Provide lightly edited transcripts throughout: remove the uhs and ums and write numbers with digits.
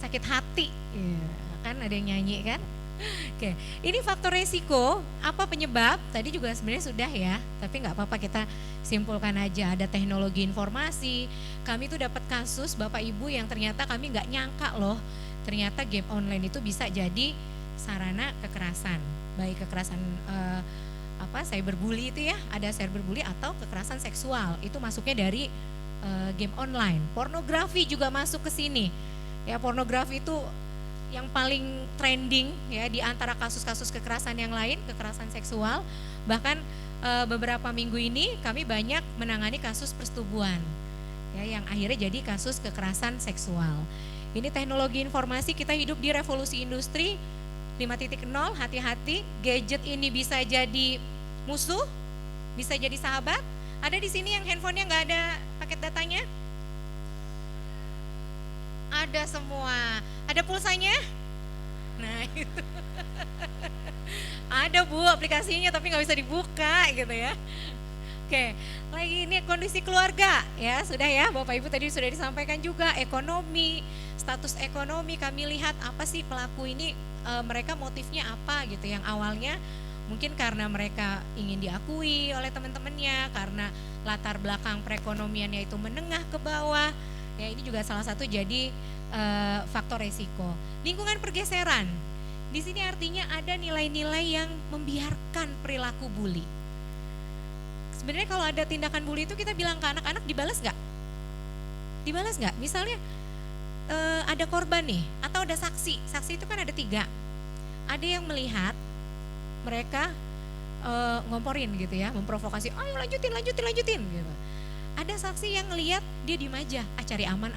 sakit hati. Ya, kan ada yang nyanyi kan? Oke, ini faktor resiko, apa penyebab? Tadi juga sebenarnya sudah ya, tapi nggak apa-apa kita simpulkan aja. Ada teknologi informasi, kami tuh dapat kasus Bapak Ibu yang ternyata kami nggak nyangka loh, ternyata game online itu bisa jadi sarana kekerasan, baik kekerasan cyberbully itu ya, ada cyberbully atau kekerasan seksual, itu masuknya dari game online. Pornografi juga masuk ke sini. Ya, pornografi itu yang paling trending ya di antara kasus-kasus kekerasan yang lain, kekerasan seksual. Bahkan beberapa minggu ini kami banyak menangani kasus persetubuhan ya yang akhirnya jadi kasus kekerasan seksual. Ini teknologi informasi, kita hidup di revolusi industri 5.0, hati-hati, gadget ini bisa jadi musuh, bisa jadi sahabat. Ada di sini yang handphonenya nggak ada paket datanya? Ada semua. Ada pulsanya? Nah itu. Ada Bu aplikasinya tapi nggak bisa dibuka gitu ya. Oke, lagi ini kondisi keluarga ya, sudah ya Bapak Ibu tadi sudah disampaikan juga, ekonomi, status ekonomi, kami lihat apa sih pelaku ini, mereka motifnya apa gitu, yang awalnya mungkin karena mereka ingin diakui oleh teman-temannya, karena latar belakang perekonomiannya itu menengah ke bawah, ya ini juga salah satu jadi faktor resiko. Lingkungan pergeseran, di sini artinya ada nilai-nilai yang membiarkan perilaku bully. Sebenarnya kalau ada tindakan bully itu kita bilang ke anak-anak dibalas nggak? Dibalas nggak? Misalnya ada korban nih, atau ada saksi. Saksi itu kan ada 3. Ada yang melihat mereka ngomporin gitu ya, memprovokasi, ayo lanjutin gitu. Ada saksi yang ngelihat dia diem aja, cari aman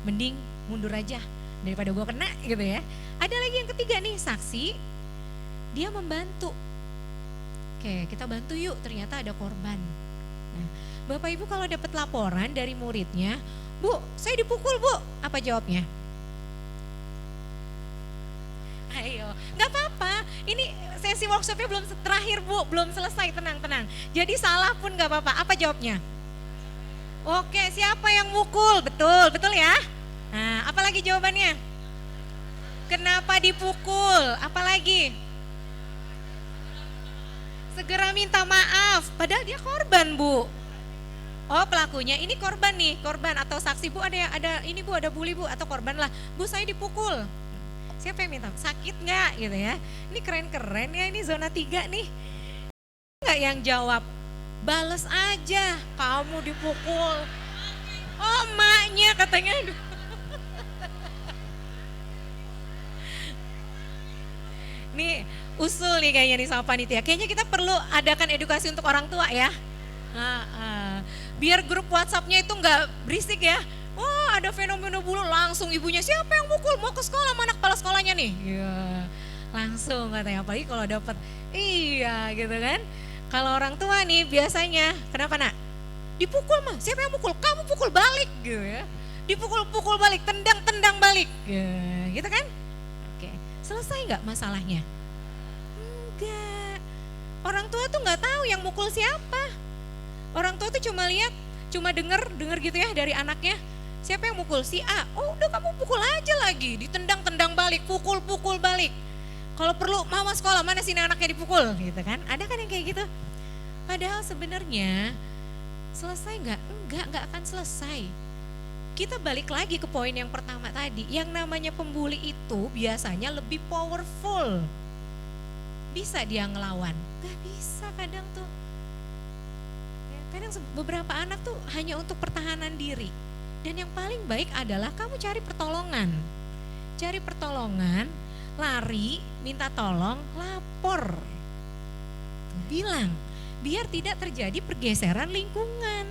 mending mundur aja daripada gua kena gitu ya. Ada lagi yang ketiga nih, saksi, dia membantu. Oke, kita bantu yuk, ternyata ada korban. Nah, Bapak Ibu kalau dapat laporan dari muridnya, Bu, saya dipukul Bu, apa jawabnya? Ayo, nggak apa-apa. Ini sesi workshopnya belum terakhir Bu, belum selesai, tenang. Jadi salah pun nggak apa-apa. Apa jawabnya? Oke, siapa yang mukul? Betul ya. Nah, apalagi jawabannya? Kenapa dipukul? Apalagi? Segera minta maaf. Padahal dia korban Bu. Oh pelakunya, ini korban nih, korban atau saksi Bu, ada ini Bu, ada bully Bu atau korban lah. Bu saya dipukul. Siapa yang minta? Sakit nggak gitu ya? Ini keren-keren ya, ini zona 3 nih. Nggak yang jawab, bales aja, kamu dipukul. Oh emaknya katanya. Nih usul nih kayaknya nih sama panitia. Kayaknya kita perlu adakan edukasi untuk orang tua ya. Biar grup WhatsApp-nya itu nggak berisik ya. Wah ada fenomena bully, langsung ibunya siapa yang mukul, mau ke sekolah, mana kepala sekolahnya nih. Ya, langsung katanya, apalagi kalau dapat iya gitu kan. Kalau orang tua nih biasanya, kenapa nak? Dipukul mah, siapa yang mukul? Kamu pukul balik gitu ya. Dipukul-pukul balik, tendang balik gitu kan. Oke, selesai nggak masalahnya? Enggak. Orang tua tuh nggak tahu yang mukul siapa. Orang tua tuh cuma lihat, cuma denger gitu ya dari anaknya. Siapa yang mukul? Si A. Oh udah kamu pukul aja lagi, ditendang balik, pukul balik. Kalau perlu mama sekolah, mana sini anaknya dipukul gitu kan. Ada kan yang kayak gitu. Padahal sebenarnya selesai nggak? Nggak akan selesai. Kita balik lagi ke poin yang pertama tadi. Yang namanya pembuli itu biasanya lebih powerful. Bisa dia ngelawan? Gak bisa kadang tuh. Kadang beberapa anak tuh hanya untuk pertahanan diri. Dan yang paling baik adalah kamu cari pertolongan. Cari pertolongan, lari, minta tolong, lapor. Bilang, biar tidak terjadi pergeseran lingkungan.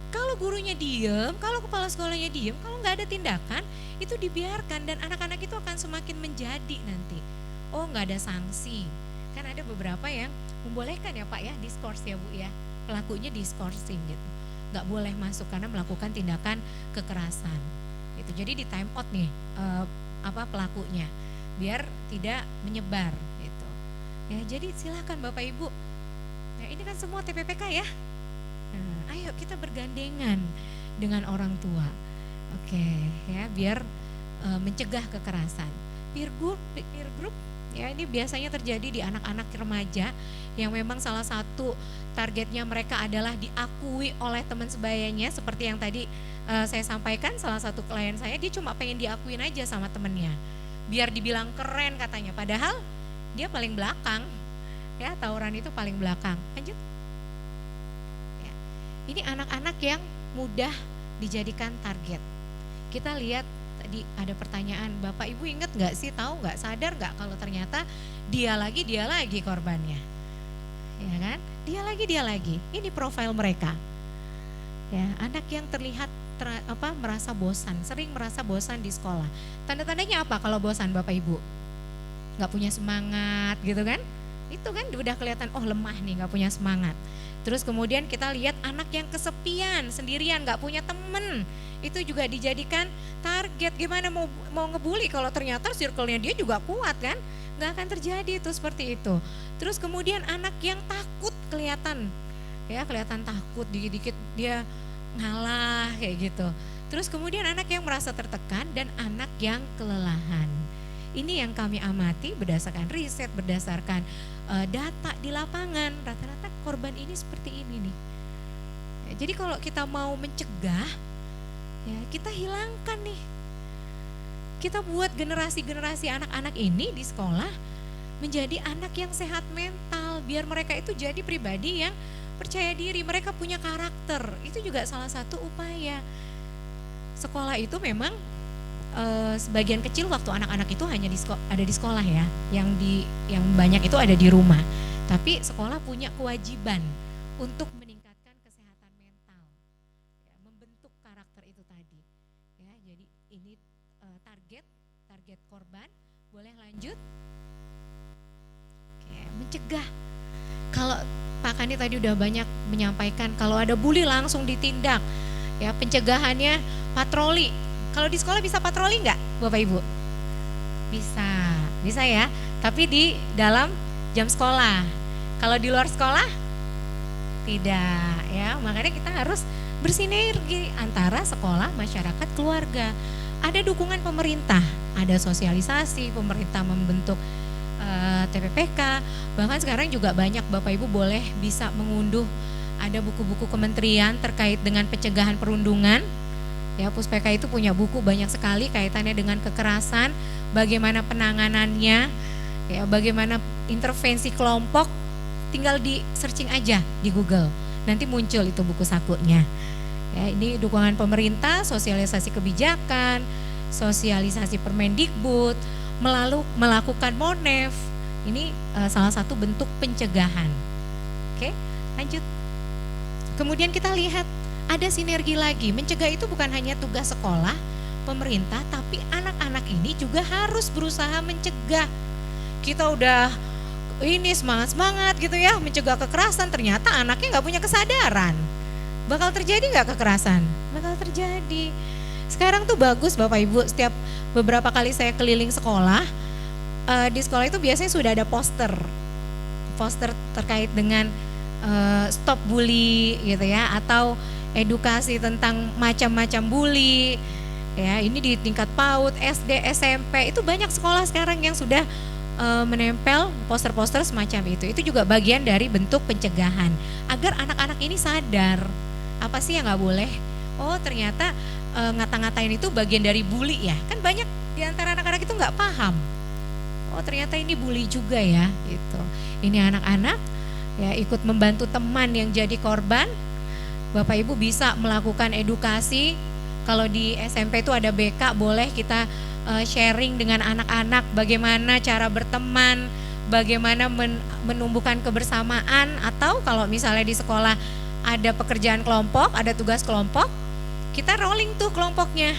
Kalau gurunya diem, kalau kepala sekolahnya diem, kalau nggak ada tindakan, itu dibiarkan dan anak-anak itu akan semakin menjadi nanti. Oh nggak ada sanksi. Kan ada beberapa yang membolehkan ya Pak ya, diskors ya Bu ya. Pelakunya diskorsing gitu, nggak boleh masuk karena melakukan tindakan kekerasan. Itu jadi di time out nih pelakunya, biar tidak menyebar gitu. Ya jadi silakan Bapak Ibu. Ya ini kan semua TPPK ya. Nah, ayo kita bergandengan dengan orang tua. Oke ya biar mencegah kekerasan. Peer group ya ini biasanya terjadi di anak-anak remaja yang memang salah satu targetnya mereka adalah diakui oleh teman sebayanya, seperti yang tadi saya sampaikan. Salah satu klien saya, dia cuma pengen diakuin aja sama temennya biar dibilang keren katanya, padahal dia paling belakang ya, tawuran itu paling belakang. Lanjut ya. Ini anak-anak yang mudah dijadikan target. Kita lihat tadi ada pertanyaan, Bapak Ibu inget gak sih, tahu gak, sadar gak kalau ternyata dia lagi korbannya, ya kan? Dia lagi. Ini profil mereka. Ya, anak yang terlihat merasa bosan, sering merasa bosan di sekolah. Tanda-tandanya apa kalau bosan Bapak Ibu? Gak punya semangat gitu kan? Itu kan udah kelihatan, oh lemah nih, gak punya semangat. Terus kemudian kita lihat anak yang kesepian, sendirian, gak punya temen, itu juga dijadikan target. Gimana mau ngebully kalau ternyata circle-nya dia juga kuat kan? Gak akan terjadi itu seperti itu. Terus kemudian anak yang takut kelihatan takut, dikit-dikit dia ngalah kayak gitu. Terus kemudian anak yang merasa tertekan dan anak yang kelelahan. Ini yang kami amati berdasarkan riset, berdasarkan data di lapangan. Rata-rata korban ini seperti ini nih. Ya, jadi kalau kita mau mencegah, ya kita hilangkan nih. Kita buat generasi-generasi anak-anak ini di sekolah menjadi anak yang sehat mental, biar mereka itu jadi pribadi yang percaya diri, mereka punya karakter. Itu juga salah satu upaya. Sekolah itu memang sebagian kecil waktu anak-anak itu hanya ada di sekolah ya, yang banyak itu ada di rumah. Tapi sekolah punya kewajiban untuk meningkatkan kesehatan mental, ya, membentuk karakter itu tadi. Ya, jadi ini target korban. Boleh lanjut? Oke, mencegah. Kalau Pak Kandi tadi udah banyak menyampaikan, kalau ada bully langsung ditindak. Ya, pencegahannya patroli. Kalau di sekolah bisa patroli nggak, Bapak Ibu? Bisa ya. Tapi di dalam jam sekolah. Kalau di luar sekolah, tidak ya. Makanya kita harus bersinergi antara sekolah, masyarakat, keluarga. Ada dukungan pemerintah, ada sosialisasi, pemerintah membentuk TPPK. Bahkan sekarang juga banyak Bapak Ibu boleh bisa mengunduh, ada buku-buku kementerian terkait dengan pencegahan perundungan. Ya, Puspeka itu punya buku banyak sekali kaitannya dengan kekerasan, bagaimana penanganannya, ya, bagaimana intervensi kelompok. Tinggal di searching aja di Google, nanti muncul itu buku sakunya. Ya, ini dukungan pemerintah, sosialisasi kebijakan, sosialisasi Permendikbud, melakukan Monef. Ini salah satu bentuk pencegahan. Oke, lanjut. Kemudian kita lihat ada sinergi lagi. Mencegah itu bukan hanya tugas sekolah, pemerintah, tapi anak-anak ini juga harus berusaha mencegah. Kita udah ini semangat gitu ya, mencegah kekerasan, ternyata anaknya nggak punya kesadaran. Bakal terjadi nggak kekerasan? Bakal terjadi. Sekarang tuh bagus Bapak Ibu, setiap beberapa kali saya keliling sekolah, di sekolah itu biasanya sudah ada poster terkait dengan stop bully gitu ya, atau edukasi tentang macam-macam bully. Ya, ini di tingkat PAUD, SD, SMP, itu banyak sekolah sekarang yang sudah menempel poster-poster semacam itu. Itu juga bagian dari bentuk pencegahan agar anak-anak ini sadar apa sih yang nggak boleh. Oh ternyata ngata-ngatain itu bagian dari bully ya. Kan banyak di antara anak-anak itu nggak paham. Oh ternyata ini bully juga ya gitu. Ini anak-anak ya ikut membantu teman yang jadi korban. Bapak Ibu bisa melakukan edukasi. Kalau di SMP itu ada BK, boleh kita sharing dengan anak-anak bagaimana cara berteman, bagaimana menumbuhkan kebersamaan. Atau kalau misalnya di sekolah ada pekerjaan kelompok, ada tugas kelompok, kita rolling tuh kelompoknya.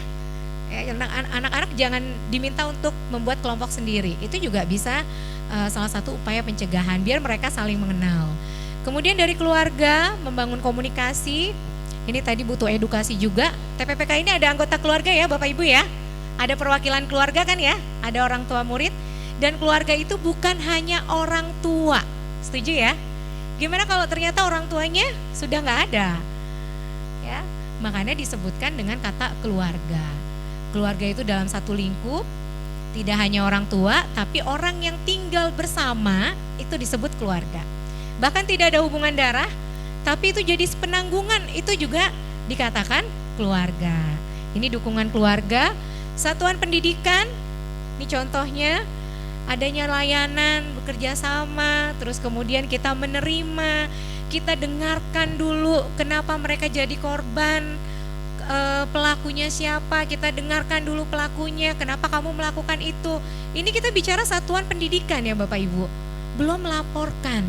Anak-anak jangan diminta untuk membuat kelompok sendiri. Itu juga bisa salah satu upaya pencegahan biar mereka saling mengenal. Kemudian dari keluarga membangun komunikasi. Ini tadi butuh edukasi juga. TPPK ini ada anggota keluarga ya Bapak Ibu ya. Ada perwakilan keluarga kan ya, ada orang tua murid. Dan keluarga itu bukan hanya orang tua, setuju ya? Gimana kalau ternyata orang tuanya sudah nggak ada? Ya, makanya disebutkan dengan kata keluarga. Keluarga itu dalam satu lingkup, tidak hanya orang tua, tapi orang yang tinggal bersama itu disebut keluarga. Bahkan tidak ada hubungan darah, tapi itu jadi penanggungan, itu juga dikatakan keluarga. Ini dukungan keluarga, satuan pendidikan, ini contohnya adanya layanan, bekerja sama, terus kemudian kita menerima, kita dengarkan dulu kenapa mereka jadi korban, pelakunya siapa, kita dengarkan dulu pelakunya, kenapa kamu melakukan itu. Ini kita bicara satuan pendidikan ya Bapak Ibu, belum melaporkan.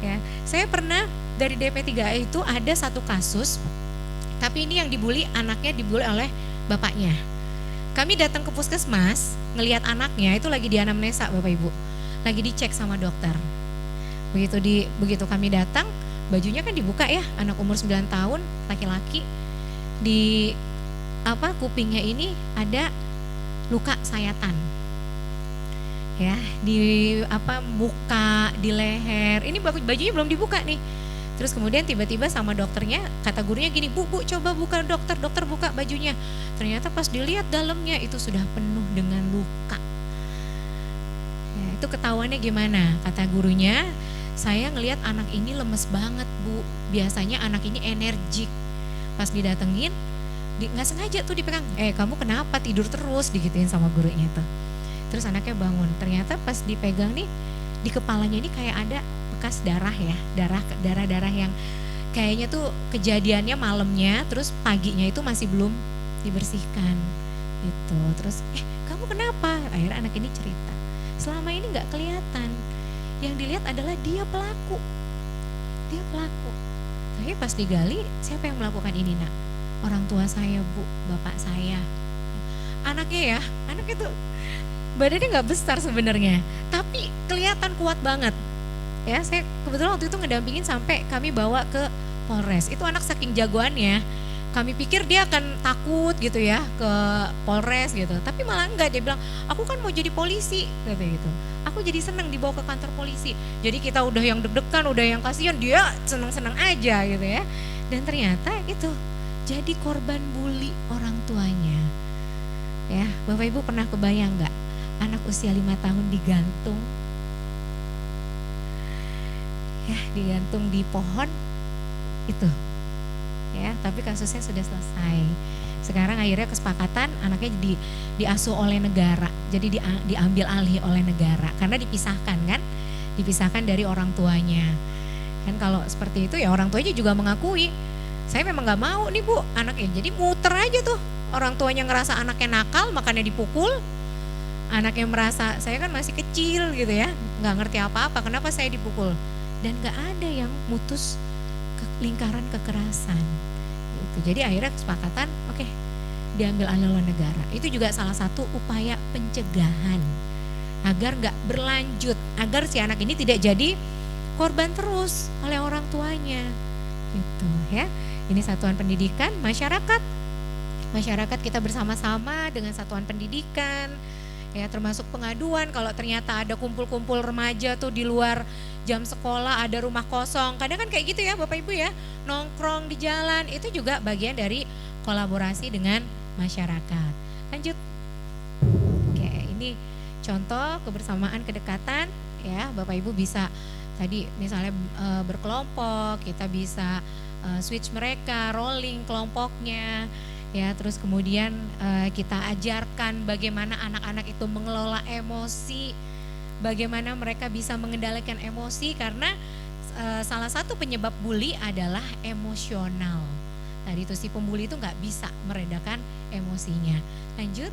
Ya, saya pernah dari DP3A itu ada satu kasus, tapi ini yang dibully, anaknya dibully oleh bapaknya. Kami datang ke puskesmas, ngelihat anaknya itu lagi di anamnesa Bapak Ibu, lagi dicek sama dokter. Begitu kami datang, bajunya kan dibuka ya, anak umur 9 tahun, laki-laki. Di kupingnya ini ada luka sayatan, ya, di muka, di leher. Ini bajunya belum dibuka nih. Terus kemudian tiba-tiba sama dokternya, kata gurunya gini, bu coba buka, dokter buka bajunya. Ternyata pas dilihat dalamnya itu sudah penuh dengan luka. Ya, itu ketahuannya gimana? Kata gurunya, saya ngelihat anak ini lemes banget bu. Biasanya anak ini energik. Pas didatengin, nggak sengaja tuh dipegang, kamu kenapa tidur terus, digituin sama gurunya tuh. Terus anaknya bangun, ternyata pas dipegang nih, di kepalanya ini kayak ada bekas darah ya, darah yang kayaknya tuh kejadiannya malamnya, terus paginya itu masih belum dibersihkan gitu. Terus kamu kenapa? Akhirnya anak ini cerita, selama ini nggak kelihatan, yang dilihat adalah dia pelaku. Tapi pas digali, siapa yang melakukan ini nak? Orang tua saya bu, bapak saya. Anaknya tuh badannya nggak besar sebenarnya, tapi kelihatan kuat banget. Ya, saya kebetulan waktu itu ngedampingin sampai kami bawa ke Polres. Itu anak saking jagoannya, kami pikir dia akan takut gitu ya ke Polres gitu, tapi malah enggak. Dia bilang, aku kan mau jadi polisi, kata gitu. Aku jadi senang dibawa ke kantor polisi. Jadi kita udah yang deg-degan, udah yang kasihan, dia senang-senang aja gitu ya. Dan ternyata itu jadi korban bully orang tuanya. Ya, Bapak Ibu pernah kebayang nggak anak usia 5 tahun digantung? Ya, digantung di pohon itu. Ya, tapi kasusnya sudah selesai. Sekarang akhirnya kesepakatan anaknya diasuh oleh negara, jadi diambil alih oleh negara karena dipisahkan dari orang tuanya. Kan kalau seperti itu ya orang tuanya juga mengakui, saya memang nggak mau nih bu anaknya, jadi muter aja tuh. Orang tuanya ngerasa anaknya nakal makanya dipukul, anaknya merasa saya kan masih kecil gitu ya, nggak ngerti apa-apa, kenapa saya dipukul, dan nggak ada yang mutus lingkaran kekerasan. Jadi akhirnya kesepakatan, oke, diambil alih oleh negara. Itu juga salah satu upaya pencegahan agar nggak berlanjut, agar si anak ini tidak jadi korban terus oleh orang tuanya. Gitu ya. Ini satuan pendidikan, masyarakat kita bersama-sama dengan satuan pendidikan. Ya, termasuk pengaduan kalau ternyata ada kumpul-kumpul remaja tuh di luar jam sekolah, ada rumah kosong. Kadang kan kayak gitu ya Bapak Ibu ya, nongkrong di jalan, itu juga bagian dari kolaborasi dengan masyarakat. Lanjut. Oke, ini contoh kebersamaan kedekatan ya. Bapak Ibu bisa tadi misalnya berkelompok, kita bisa switch mereka, rolling kelompoknya. Ya, terus kemudian kita ajarkan bagaimana anak-anak itu mengelola emosi, bagaimana mereka bisa mengendalikan emosi, karena salah satu penyebab bully adalah emosional. Tadi itu si pembuli itu nggak bisa meredakan emosinya. Lanjut,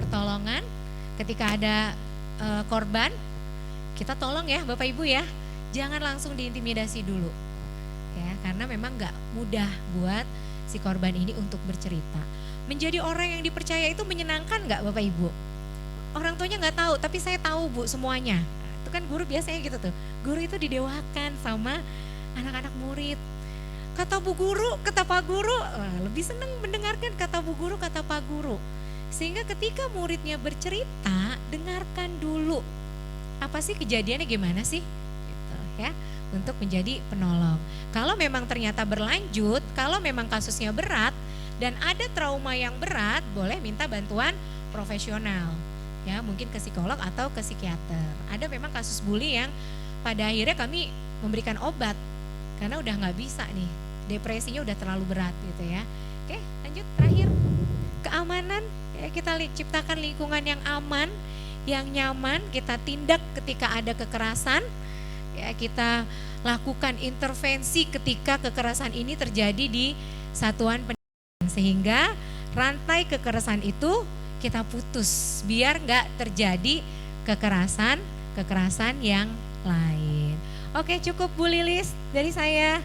pertolongan ketika ada korban, kita tolong ya Bapak Ibu ya, jangan langsung diintimidasi dulu, ya, karena memang nggak mudah buat si korban ini untuk bercerita. Menjadi orang yang dipercaya itu menyenangkan nggak Bapak Ibu? Orang tuanya nggak tahu, tapi saya tahu bu semuanya. Itu kan guru biasanya gitu tuh. Guru itu didewakan sama anak-anak murid. Kata bu guru, kata pak guru, lebih senang mendengarkan kata bu guru, kata pak guru. Sehingga ketika muridnya bercerita, dengarkan dulu. Apa sih kejadiannya, gimana sih? Gitu ya. Untuk menjadi penolong. Kalau memang ternyata berlanjut, kalau memang kasusnya berat, Dan ada trauma yang berat, boleh minta bantuan profesional. Ya, mungkin ke psikolog atau ke psikiater. Ada memang kasus bully yang pada akhirnya kami memberikan obat karena udah nggak bisa nih, depresinya udah terlalu berat gitu ya. Oke, lanjut terakhir, keamanan. Ya, kita ciptakan lingkungan yang aman, yang nyaman. Kita tindak ketika ada kekerasan. Ya, kita lakukan intervensi ketika kekerasan ini terjadi di satuan pendidikan, sehingga rantai kekerasan itu kita putus biar nggak terjadi kekerasan yang lain. Oke, cukup Bu Lilis dari saya.